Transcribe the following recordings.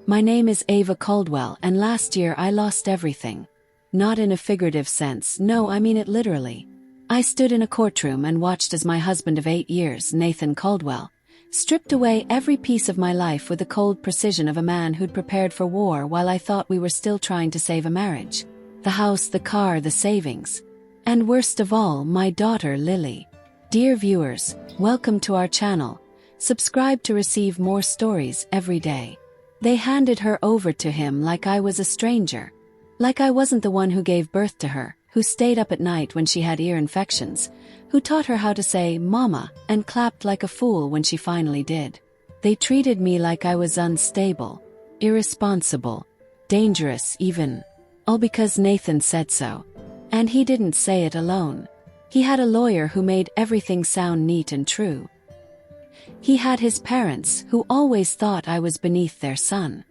My name is Ava Caldwell, and last year I lost everything. Not in a figurative sense, no, I mean it literally. I stood in a courtroom and watched as my husband of 8 years, Nathan Caldwell, stripped away every piece of my life with the cold precision of a man who'd prepared for war while I thought we were still trying to save a marriage. The house, the car, the savings. And worst of all, my daughter Lily. Dear viewers, welcome to our channel. Subscribe to receive more stories every day. They handed her over to him like I was a stranger. Like I wasn't the one who gave birth to her, who stayed up at night when she had ear infections, who taught her how to say mama and clapped like a fool when she finally did. They treated me like I was unstable, irresponsible, dangerous even. All because Nathan said so. And he didn't say it alone. He had a lawyer who made everything sound neat and true. He had his parents who always thought I was beneath their son.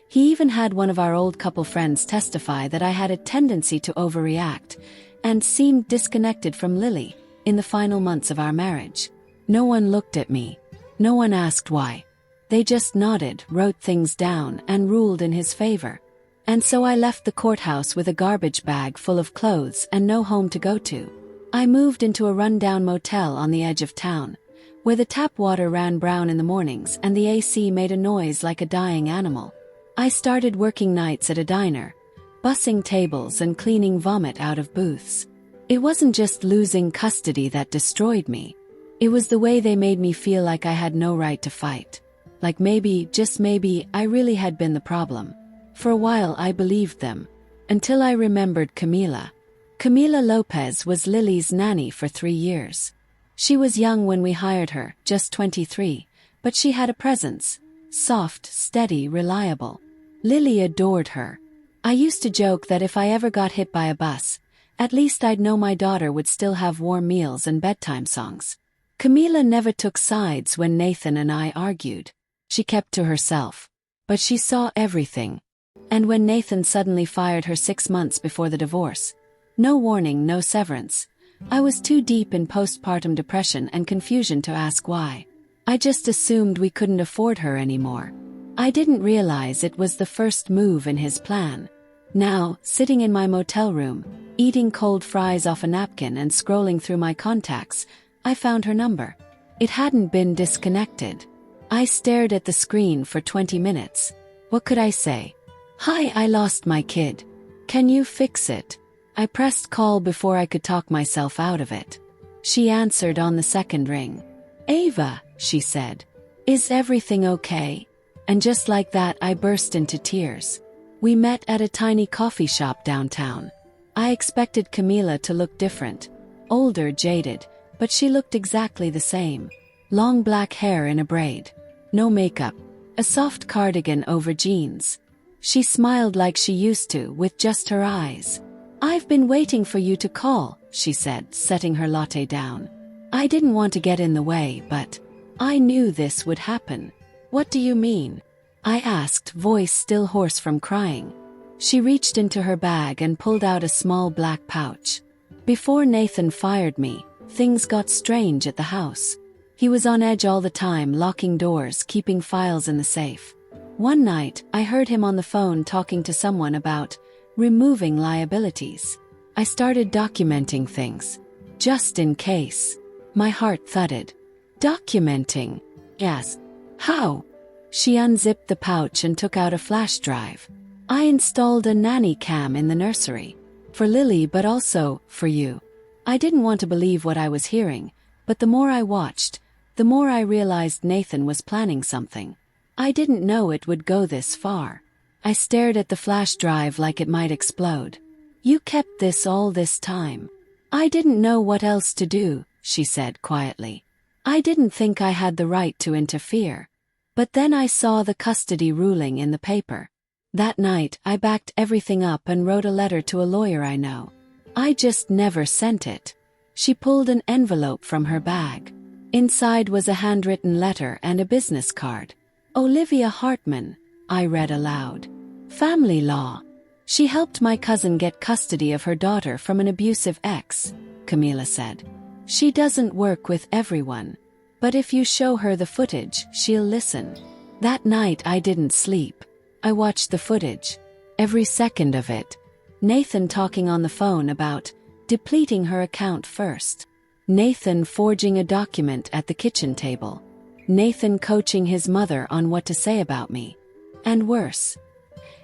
He even had one of our old couple friends testify that I had a tendency to overreact and seemed disconnected from Lily in the final months of our marriage. No one looked at me. No one asked why. They just nodded, wrote things down, and ruled in his favor. And so I left the courthouse with a garbage bag full of clothes and no home to go to. I moved into a rundown motel on the edge of town, where the tap water ran brown in the mornings and the AC made a noise like a dying animal. I started working nights at a diner, bussing tables and cleaning vomit out of booths. It wasn't just losing custody that destroyed me. It was the way they made me feel like I had no right to fight. Like maybe, just maybe, I really had been the problem. For a while I believed them. Until I remembered Camila. Camila Lopez was Lily's nanny for 3 years. She was young when we hired her, just 23, but she had a presence. Soft, steady, reliable. Lily adored her. I used to joke that if I ever got hit by a bus, at least I'd know my daughter would still have warm meals and bedtime songs. Camila never took sides when Nathan and I argued. She kept to herself. But she saw everything. And when Nathan suddenly fired her 6 months before the divorce, no warning, no severance, I was too deep in postpartum depression and confusion to ask why. I just assumed we couldn't afford her anymore. I didn't realize it was the first move in his plan. Now, sitting in my motel room, eating cold fries off a napkin and scrolling through my contacts, I found her number. It hadn't been disconnected. I stared at the screen for 20 minutes. What could I say? Hi, I lost my kid. Can you fix it? I pressed call before I could talk myself out of it. She answered on the second ring. Ava, she said. Is everything okay? And just like that I burst into tears. We met at a tiny coffee shop downtown. I expected Camila to look different. Older, jaded, but she looked exactly the same. Long black hair in a braid. No makeup. A soft cardigan over jeans. She smiled like she used to, with just her eyes. I've been waiting for you to call, she said, setting her latte down. I didn't want to get in the way, but I knew this would happen. What do you mean? I asked, voice still hoarse from crying. She reached into her bag and pulled out a small black pouch. Before Nathan fired me, things got strange at the house. He was on edge all the time, locking doors, keeping files in the safe. One night, I heard him on the phone talking to someone about removing liabilities. I started documenting things. Just in case. My heart thudded. Documenting? Yes. How? She unzipped the pouch and took out a flash drive. I installed a nanny cam in the nursery. For Lily, but also for you. I didn't want to believe what I was hearing, but the more I watched, the more I realized Nathan was planning something. I didn't know it would go this far. I stared at the flash drive like it might explode. You kept this all this time. I didn't know what else to do, she said quietly. I didn't think I had the right to interfere. But then I saw the custody ruling in the paper. That night, I backed everything up and wrote a letter to a lawyer I know. I just never sent it. She pulled an envelope from her bag. Inside was a handwritten letter and a business card. Olivia Hartman, I read aloud. Family law. She helped my cousin get custody of her daughter from an abusive ex, Camila said. She doesn't work with everyone. But if you show her the footage, she'll listen. That night I didn't sleep. I watched the footage. Every second of it. Nathan talking on the phone about depleting her account first. Nathan forging a document at the kitchen table. Nathan coaching his mother on what to say about me. And worse.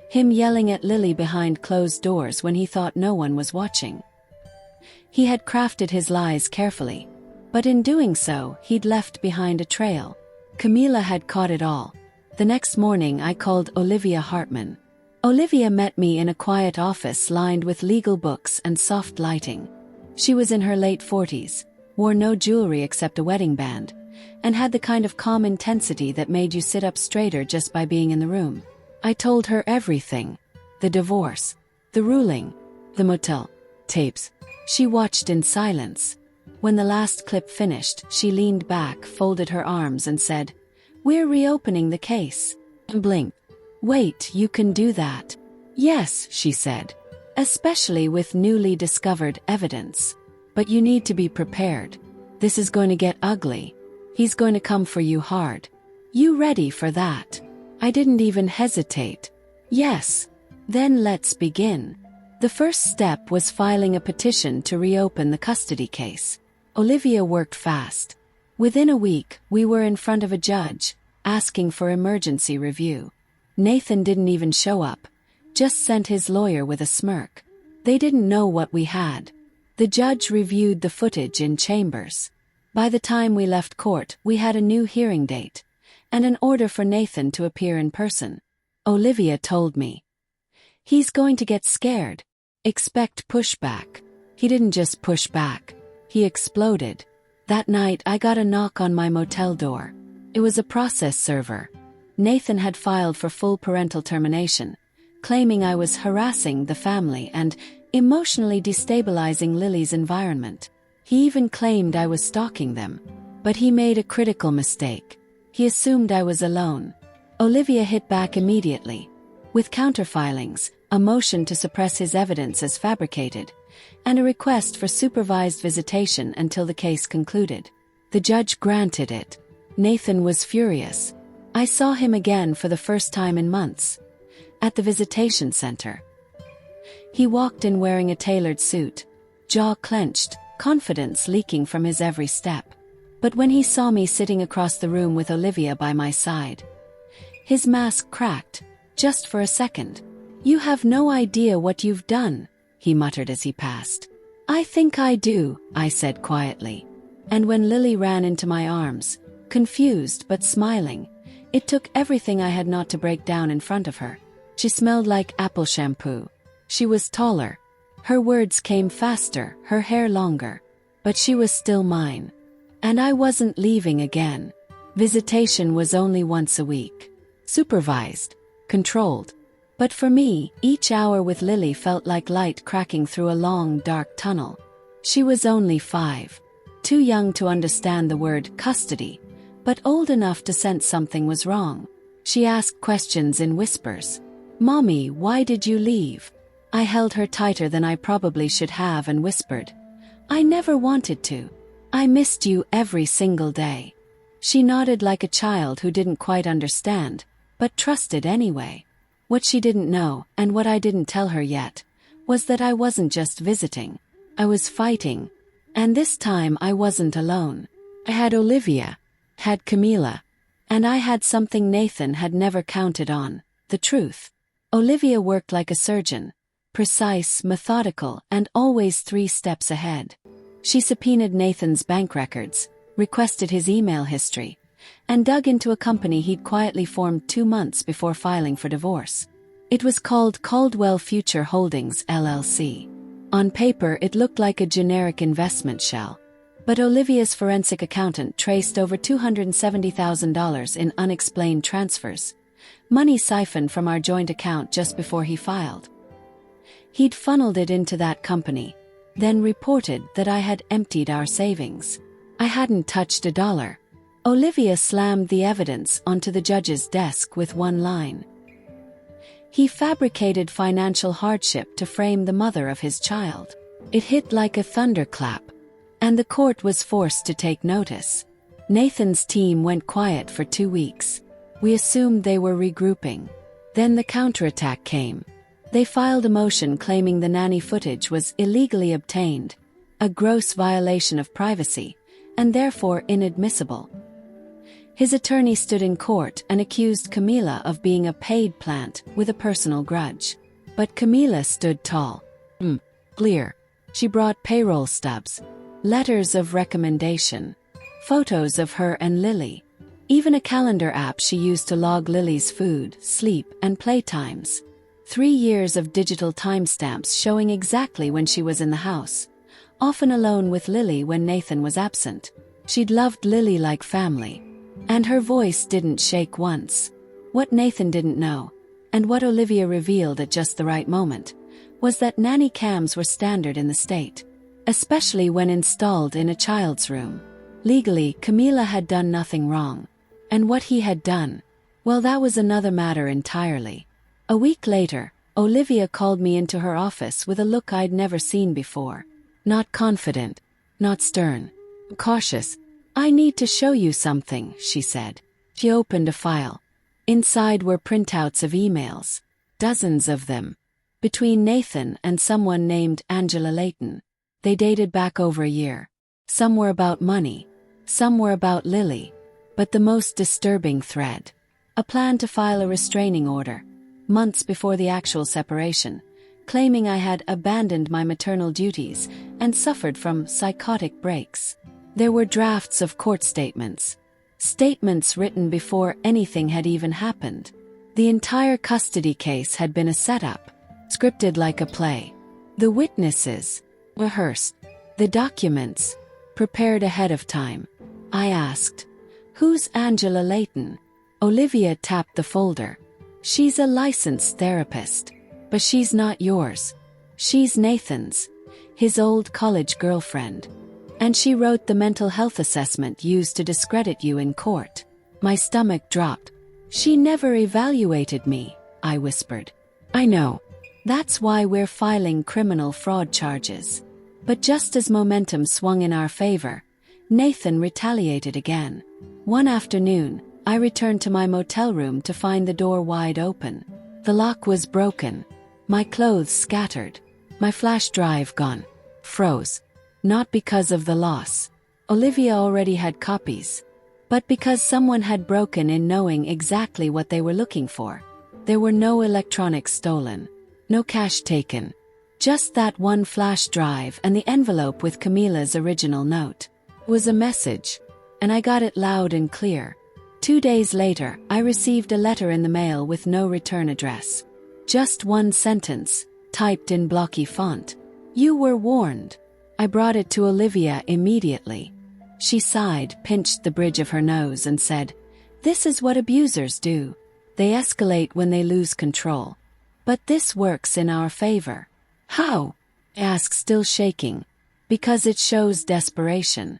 Him yelling at Lily behind closed doors when he thought no one was watching. He had crafted his lies carefully, but in doing so, he'd left behind a trail. Camila had caught it all. The next morning I called Olivia Hartman. Olivia met me in a quiet office lined with legal books and soft lighting. She was in her late 40s, wore no jewelry except a wedding band, and had the kind of calm intensity that made you sit up straighter just by being in the room. I told her everything. The divorce, the ruling, the motel tapes. She watched in silence. When the last clip finished, she leaned back, folded her arms and said, "We're reopening the case." And blinked. "Wait, you can do that?" "Yes," she said. "Especially with newly discovered evidence. But you need to be prepared. This is going to get ugly. He's going to come for you hard. You ready for that?" I didn't even hesitate. "Yes." "Then let's begin." The first step was filing a petition to reopen the custody case. Olivia worked fast. Within a week, we were in front of a judge, asking for emergency review. Nathan didn't even show up, just sent his lawyer with a smirk. They didn't know what we had. The judge reviewed the footage in chambers. By the time we left court, we had a new hearing date, and an order for Nathan to appear in person. Olivia told me, "He's going to get scared. Expect pushback." He didn't just push back. He exploded. That night I got a knock on my motel door. It was a process server. Nathan had filed for full parental termination, claiming I was harassing the family and emotionally destabilizing Lily's environment. He even claimed I was stalking them. But he made a critical mistake. He assumed I was alone. Olivia hit back immediately, with counterfilings, a motion to suppress his evidence as fabricated, and a request for supervised visitation until the case concluded. The judge granted it. Nathan was furious. I saw him again for the first time in months, at the visitation center. He walked in wearing a tailored suit, jaw clenched, confidence leaking from his every step. But when he saw me sitting across the room with Olivia by my side, his mask cracked, just for a second. "You have no idea what you've done," he muttered as he passed. "I think I do," I said quietly. And when Lily ran into my arms, confused but smiling, it took everything I had not to break down in front of her. She smelled like apple shampoo. She was taller. Her words came faster, her hair longer. But she was still mine. And I wasn't leaving again. Visitation was only once a week. Supervised. Controlled. But for me, each hour with Lily felt like light cracking through a long, dark tunnel. She was only 5. Too young to understand the word custody, but old enough to sense something was wrong. She asked questions in whispers. "Mommy, why did you leave?" I held her tighter than I probably should have and whispered, "I never wanted to. I missed you every single day." She nodded like a child who didn't quite understand, but trusted anyway. What she didn't know, and what I didn't tell her yet, was that I wasn't just visiting. I was fighting. And this time I wasn't alone. I had Olivia, had Camila, and I had something Nathan had never counted on, the truth. Olivia worked like a surgeon, precise, methodical, and always 3 steps ahead. She subpoenaed Nathan's bank records, requested his email history, and dug into a company he'd quietly formed 2 months before filing for divorce. It was called Caldwell Future Holdings, LLC. On paper, it looked like a generic investment shell. But Olivia's forensic accountant traced over $270,000 in unexplained transfers, money siphoned from our joint account just before he filed. He'd funneled it into that company, then reported that I had emptied our savings. I hadn't touched a dollar. Olivia slammed the evidence onto the judge's desk with one line. He fabricated financial hardship to frame the mother of his child. It hit like a thunderclap, and the court was forced to take notice. Nathan's team went quiet for 2 weeks. We assumed they were regrouping. Then the counterattack came. They filed a motion claiming the nanny footage was illegally obtained, a gross violation of privacy, and therefore inadmissible. His attorney stood in court and accused Camila of being a paid plant with a personal grudge. But Camila stood tall. Clear. She brought payroll stubs, letters of recommendation, photos of her and Lily, even a calendar app she used to log Lily's food, sleep, and playtimes. 3 years of digital timestamps showing exactly when she was in the house, often alone with Lily when Nathan was absent. She'd loved Lily like family, and her voice didn't shake once. What Nathan didn't know, and what Olivia revealed at just the right moment, was that nanny cams were standard in the state, especially when installed in a child's room. Legally, Camila had done nothing wrong. And what he had done, well, that was another matter entirely. A week later, Olivia called me into her office with a look I'd never seen before. Not confident, not stern, cautious. "I need to show you something," she said. She opened a file. Inside were printouts of emails, dozens of them, between Nathan and someone named Angela Layton. They dated back over a year. Some were about money, some were about Lily, but the most disturbing thread, a plan to file a restraining order, months before the actual separation, claiming I had abandoned my maternal duties and suffered from psychotic breaks. There were drafts of court statements, statements written before anything had even happened. The entire custody case had been a setup, scripted like a play. The witnesses, rehearsed. The documents, prepared ahead of time. I asked, "Who's Angela Layton?" Olivia tapped the folder. "She's a licensed therapist. But she's not yours. She's Nathan's, his old college girlfriend. And she wrote the mental health assessment used to discredit you in court." My stomach dropped. "She never evaluated me," I whispered. "I know. That's why we're filing criminal fraud charges." But just as momentum swung in our favor, Nathan retaliated again. One afternoon, I returned to my motel room to find the door wide open. The lock was broken, my clothes scattered, my flash drive gone. Froze. Not because of the loss. Olivia already had copies. But because someone had broken in knowing exactly what they were looking for. There were no electronics stolen. No cash taken. Just that one flash drive and the envelope with Camila's original note. It was a message, and I got it loud and clear. 2 days later, I received a letter in the mail with no return address. Just one sentence, typed in blocky font. "You were warned." I brought it to Olivia immediately. She sighed, pinched the bridge of her nose and said, "This is what abusers do. They escalate when they lose control. But this works in our favor." "How?" I asked, still shaking. "Because it shows desperation.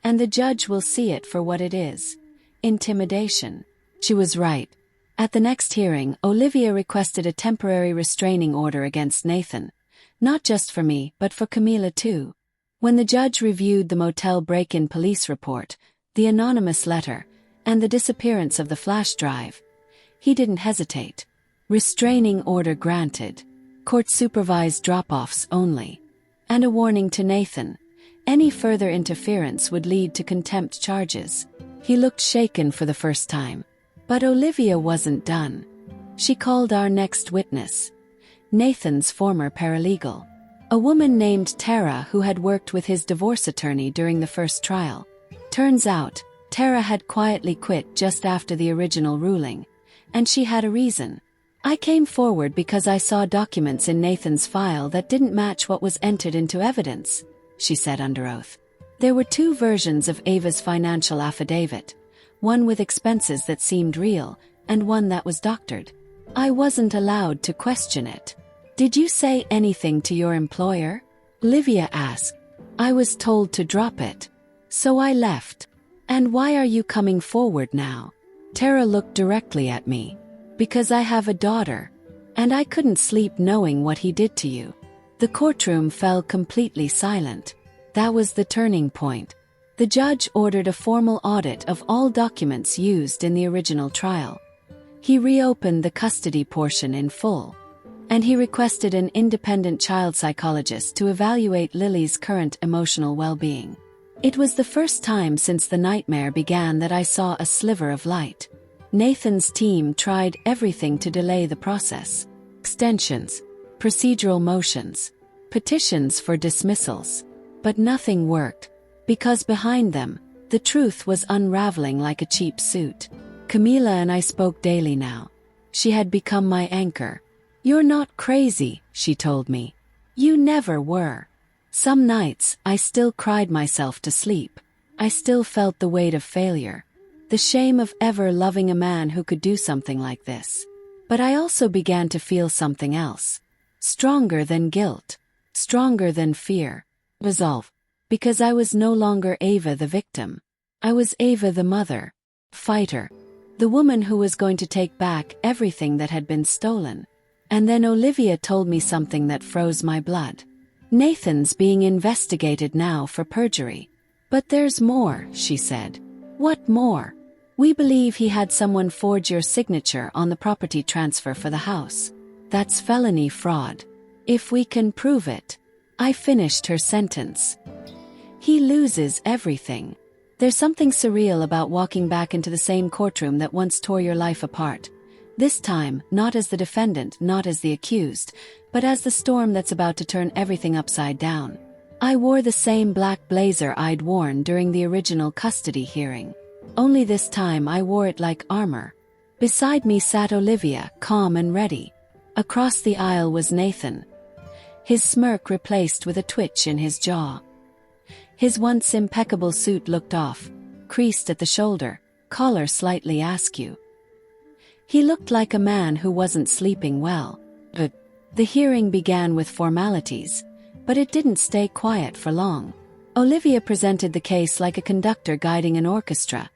And the judge will see it for what it is. Intimidation." She was right. At the next hearing, Olivia requested a temporary restraining order against Nathan. Not just for me, but for Camila too. When the judge reviewed the motel break-in police report, the anonymous letter, and the disappearance of the flash drive, he didn't hesitate. Restraining order granted. Court-supervised drop-offs only. And a warning to Nathan. Any further interference would lead to contempt charges. He looked shaken for the first time. But Olivia wasn't done. She called our next witness, Nathan's former paralegal. A woman named Tara who had worked with his divorce attorney during the first trial. Turns out, Tara had quietly quit just after the original ruling. And she had a reason. "I came forward because I saw documents in Nathan's file that didn't match what was entered into evidence," she said under oath. There were 2 versions of Ava's financial affidavit, one with expenses that seemed real, and one that was doctored. I wasn't allowed to question it. "Did you say anything to your employer?" Olivia asked. "I was told to drop it. So I left." "And why are you coming forward now?" Tara looked directly at me. "Because I have a daughter. And I couldn't sleep knowing what he did to you." The courtroom fell completely silent. That was the turning point. The judge ordered a formal audit of all documents used in the original trial. He reopened the custody portion in full. And he requested an independent child psychologist to evaluate Lily's current emotional well-being. It was the first time since the nightmare began that I saw a sliver of light. Nathan's team tried everything to delay the process. Extensions, procedural motions, petitions for dismissals. But nothing worked, because behind them, the truth was unraveling like a cheap suit. Camila and I spoke daily now. She had become my anchor. "You're not crazy," she told me. "You never were." Some nights, I still cried myself to sleep. I still felt the weight of failure. The shame of ever loving a man who could do something like this. But I also began to feel something else. Stronger than guilt. Stronger than fear. Resolve. Because I was no longer Ava the victim. I was Ava the mother. Fighter. The woman who was going to take back everything that had been stolen. And then Olivia told me something that froze my blood. "Nathan's being investigated now for perjury." "But there's more," she said. "What more?" "We believe he had someone forge your signature on the property transfer for the house. That's felony fraud. If we can prove it." I finished her sentence. He loses everything. There's something surreal about walking back into the same courtroom that once tore your life apart. This time, not as the defendant, not as the accused, but as the storm that's about to turn everything upside down. I wore the same black blazer I'd worn during the original custody hearing. Only this time I wore it like armor. Beside me sat Olivia, calm and ready. Across the aisle was Nathan. His smirk replaced with a twitch in his jaw. His once impeccable suit looked off, creased at the shoulder, collar slightly askew. He looked like a man who wasn't sleeping well. But the hearing began with formalities, but it didn't stay quiet for long. Olivia presented the case like a conductor guiding an orchestra,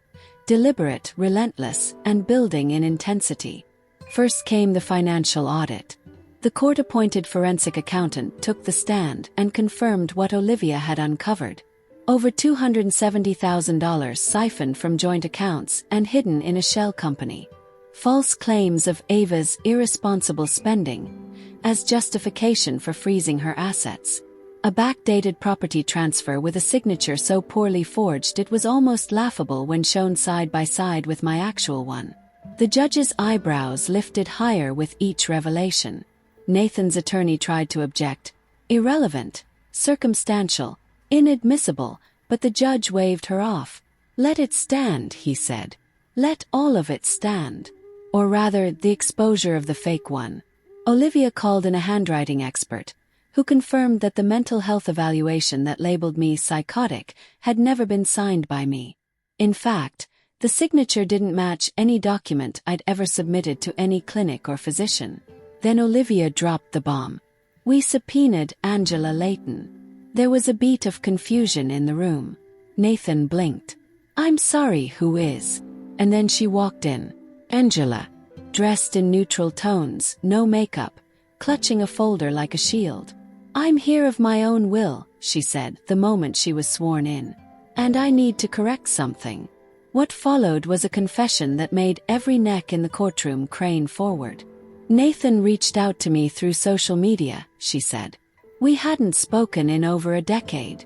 deliberate, relentless, and building in intensity. First came the financial audit. The court-appointed forensic accountant took the stand and confirmed what Olivia had uncovered. Over $270,000 siphoned from joint accounts and hidden in a shell company. False claims of Ava's irresponsible spending as justification for freezing her assets. A backdated property transfer with a signature so poorly forged it was almost laughable when shown side by side with my actual one. The judge's eyebrows lifted higher with each revelation. Nathan's attorney tried to object. Irrelevant, circumstantial, inadmissible, but the judge waved her off. "Let it stand," he said. "Let all of it stand." Or rather, the exposure of the fake one. Olivia called in a handwriting expert, who confirmed that the mental health evaluation that labeled me psychotic had never been signed by me. In fact, the signature didn't match any document I'd ever submitted to any clinic or physician. Then Olivia dropped the bomb. "We subpoenaed Angela Layton." There was a beat of confusion in the room. Nathan blinked. "I'm sorry, who is?" And then she walked in. Angela, dressed in neutral tones, no makeup, clutching a folder like a shield. "I'm here of my own will," she said the moment she was sworn in. "And I need to correct something." What followed was a confession that made every neck in the courtroom crane forward. "Nathan reached out to me through social media," she said. "We hadn't spoken in over a decade.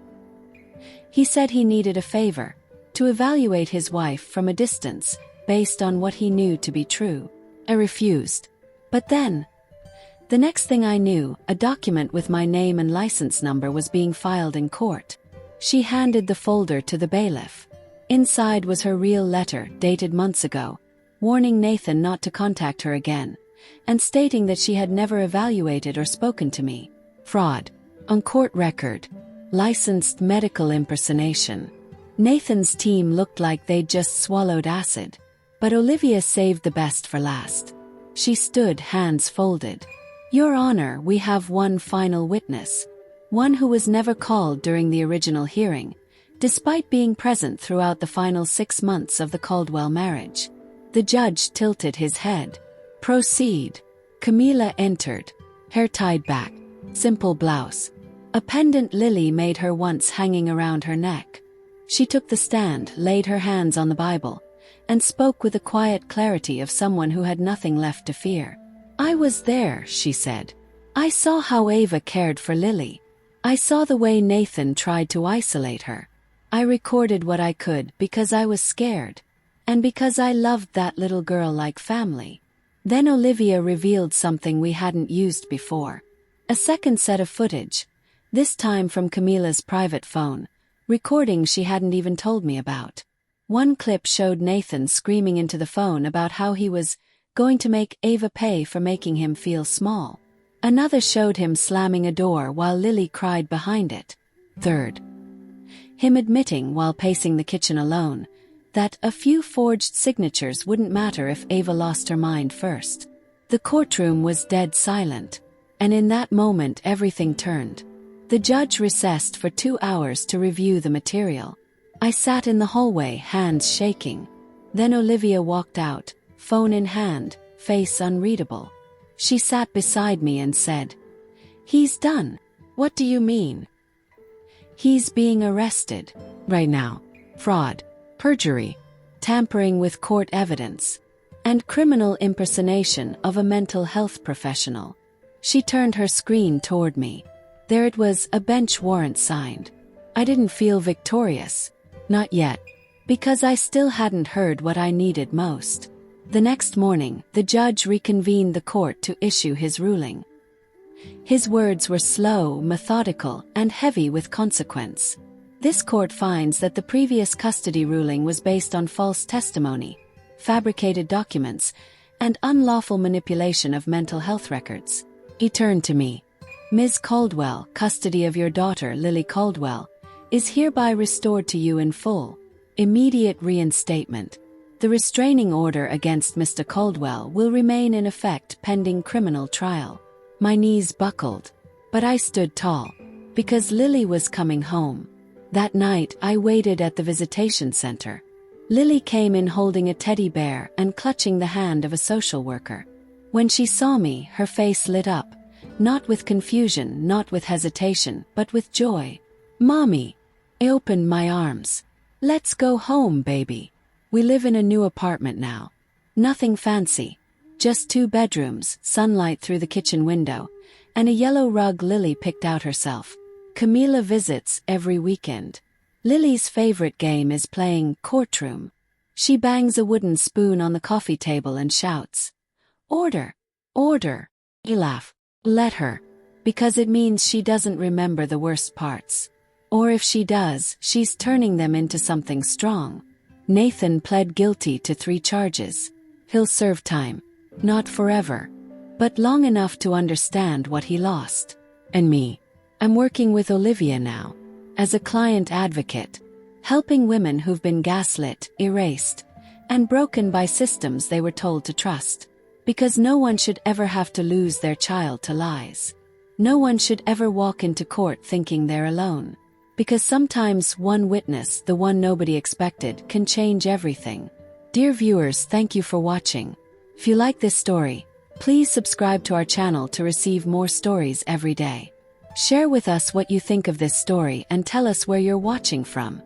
He said he needed a favor, to evaluate his wife from a distance, based on what he knew to be true. I refused. But then, the next thing I knew, a document with my name and license number was being filed in court. She handed the folder to the bailiff. Inside was her real letter, dated months ago, warning Nathan not to contact her again, and stating that she had never evaluated or spoken to me. Fraud. On court record. Licensed medical impersonation. Nathan's team looked like they'd just swallowed acid. But Olivia saved the best for last. She stood, hands folded. "Your Honor, we have one final witness. One who was never called during the original hearing, despite being present throughout the final 6 months of the Caldwell marriage." The judge tilted his head. "Proceed." Camila entered. Hair tied back. Simple blouse. A pendant Lily made her once hanging around her neck. She took the stand, laid her hands on the Bible, and spoke with the quiet clarity of someone who had nothing left to fear. "I was there," she said. "I saw how Ava cared for Lily. I saw the way Nathan tried to isolate her. I recorded what I could because I was scared, and because I loved that little girl like family." Then Olivia revealed something we hadn't used before. A second set of footage, this time from Camila's private phone, recording she hadn't even told me about. One clip showed Nathan screaming into the phone about how he was going to make Ava pay for making him feel small. Another showed him slamming a door while Lily cried behind it. Third, him admitting while pacing the kitchen alone that a few forged signatures wouldn't matter if Ava lost her mind first. The courtroom was dead silent, and in that moment everything turned. The judge recessed for 2 hours to review the material. I sat in the hallway, hands shaking. Then Olivia walked out, phone in hand, face unreadable. She sat beside me and said, "He's done." "What do you mean?" "He's being arrested. Right now. Fraud, perjury, tampering with court evidence, and criminal impersonation of a mental health professional." She turned her screen toward me. There it was, a bench warrant signed. I didn't feel victorious. Not yet. Because I still hadn't heard what I needed most. The next morning, the judge reconvened the court to issue his ruling. His words were slow, methodical, and heavy with consequence. This court finds that the previous custody ruling was based on false testimony, fabricated documents, and unlawful manipulation of mental health records. He turned to me. "Ms. Caldwell, custody of your daughter, Lily Caldwell, is hereby restored to you in full. Immediate reinstatement. The restraining order against Mr. Caldwell will remain in effect pending criminal trial." My knees buckled, but I stood tall, because Lily was coming home. That night, I waited at the visitation center. Lily came in holding a teddy bear and clutching the hand of a social worker. When she saw me, her face lit up, not with confusion, not with hesitation, but with joy. "Mommy." I opened my arms. "Let's go home, baby. We live in a new apartment now. Nothing fancy. Just 2 bedrooms, sunlight through the kitchen window, and a yellow rug Lily picked out herself. Camila visits every weekend. Lily's favorite game is playing courtroom. She bangs a wooden spoon on the coffee table and shouts, "Order! Order!" I laugh. Let her. Because it means she doesn't remember the worst parts. Or if she does, she's turning them into something strong. Nathan pled guilty to 3 charges. He'll serve time. Not forever, but long enough to understand what he lost. And me. I'm working with Olivia now, as a client advocate, helping women who've been gaslit, erased, and broken by systems they were told to trust. Because no one should ever have to lose their child to lies. No one should ever walk into court thinking they're alone. Because sometimes one witness, the one nobody expected, can change everything. Dear viewers, thank you for watching. If you like this story, please subscribe to our channel to receive more stories every day. Share with us what you think of this story and tell us where you're watching from.